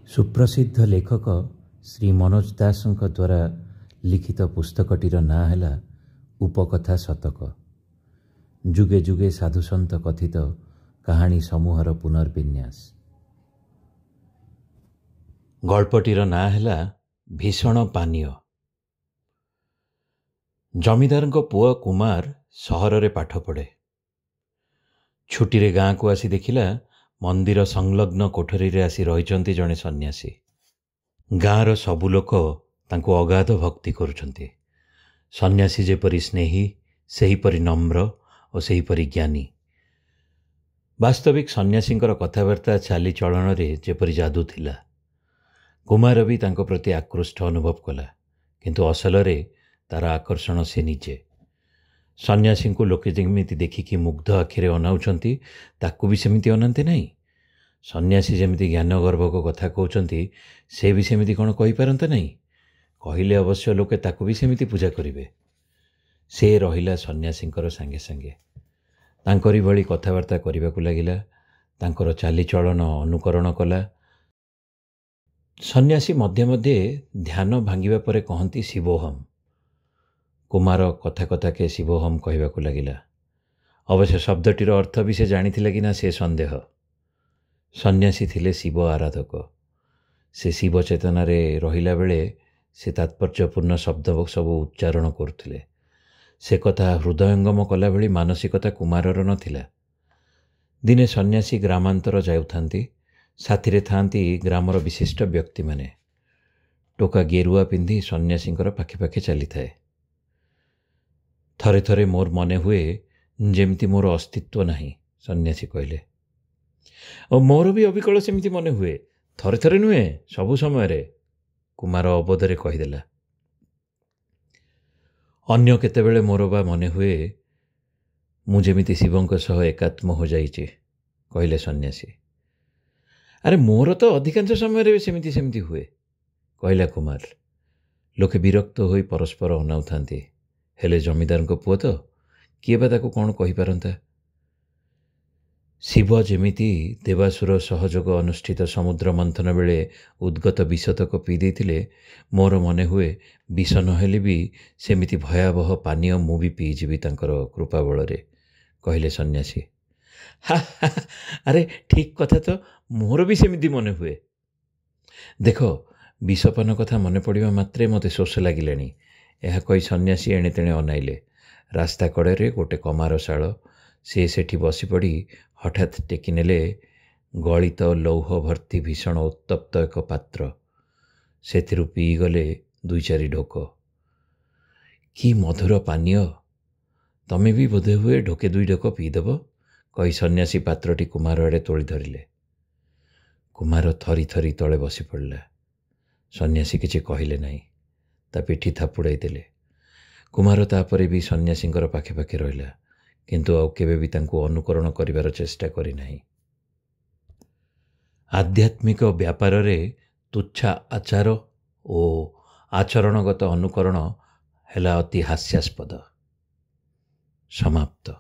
सुप्रसिद्ध लेखक श्री मनोज दासଙ୍କ द्वारा लिखित पुस्तकटीर नाँ ହେଲା उपकथा शतक। जुगे जुगे साधुसंत कथित कहानी समूहर पुनर्विन्यास। गल्पटीर नाँ ହେଲା भीषण पानीय। जमीदारଙ୍କ पुଅ कुमार सहରରେ पाठ पढ़े। छुट्टी गाँ को आसी देखिला मंदिर संलग्न कोठरी रे आसी रहिचंती जणे सन्यासी। गाँर सबु लोक तांको अगाध भक्ति करुछंती। सन्यासी जेपरी स्नेही सेहीपरी नम्र और सेहीपरी ज्ञानी। वास्तविक सन्यासींकर कथाबार्ता चाली चलन रे जेपरी जादू थिला। कुमार भी तांको प्रति आकृष्ट अनुभव कला, किंतु असल रे तार आकर्षण से निजे। सन्यासी को लोके जेमिति देखिकी मुग्ध आखिरे अनाउछंती ताकू भी सेमिति अनांते नहीं। सन्यासी जेमिति ज्ञान गर्भक कथा कहउछंती से भी सेमिति कौन कहि पारंते नहीं। कहिले अवश्य लोके ताकू भी सेमिति पूजा करिवे। से रहिला सन्यासींकर संगे संगे तांकरी भली कथाबार्ता करिबाकू लागिला। तांकर चाली चलन अनुकरण कला। सन्यासी मध्य मध्य ध्यान भांगिबा परे कहंती शिवोहम। कुमार कथा कथा के शिवोहम कहबाकू लागिला। अवश्य शब्दटीर अर्थ भी से जानिथिला कि ना से संदेह। सन्यासी थिले शिव आराधक। से शिव चेतना रे रहिला बेले से तात्पर्यपूर्ण शब्द सब उच्चारण करुथिले। से कथा हृदयंगम कला भली मानसिकता कुमारर नथिला। दिने सन्यासी ग्रामांतर जाउथांती। साथीरे थांती ग्रामर विशिष्ट व्यक्ति माने। टोका गेरुआ पिंधि सन्यासींकर पाखे पाखे चली थाए। थरे थरे मोर मने हुए जेमती मोर अस्तित्व नहीं, सन्यासी कहले। और मोर भी अविकल सेमती मने हुए, थरे थरे नुहे सबु समय रे, कुमार अबोधरे कहीदेला। अन्य केतेबेले मोर बा मने हुए मु जेमिति शिवंक सह एकात्म हो जाइछि, कहले सन्यासी। अरे मोर तो अधिकांश समय रे सेमिति सेमिति हुए, कहला कुमार। लोके विरक्त होई परस्पर अनाउथांती। हेले जमीदारଙ୍କ पुଅ तो किए बा ताको कौन कहि पारंता। शिव जेमिति देवासुर सहयोग अनुष्ठित समुद्र मंथन बेले उद्गत विषतक पी देथिले, मोर मने हुए विष नहेले भी सेमिति भयावह पानीय मु भी पीजिबि तांकर कृपा बଳରେ, कहले सन्यासी। अरे ठीक कथा तो मोर भी सेमिति मने हुए। देख विषपान कथा मन पड़िबा मात्रे मते शोष लागिलानी। यह कही सन्यासी एणे तेणे अनाइले। रास्ता कड़े गोटे कमारशाल। से सेठी बसी पड़ी हठात टेकिनेले गलित लौह भर्ती भीषण उत्तप्त एक पात्र। सेथिरु पीगले दुई चारि ढोक। कि मधुर पानीय, तमे भी बोधे हुए ढोके दुई ढोक पीदेव, कही सन्यासी पात्रटी कुमार आड़े तोली धरिले। कुमार थरी थरी तले बसी पड़ला। सन्यासी किछि कहिले नहीं, ता पिठी थापुड़ाई देले। कुमार तापरे भी सन्यासींकर पाखे पाखे रहिला, किंतु आउ केबे भी तांको अनुकरण करिवार चेष्टा करि नाही। आध्यात्मिक व्यापार रे तुच्छा आचार ओ आचरणगत अनुकरण हेला अति हास्यास्पद। समाप्त।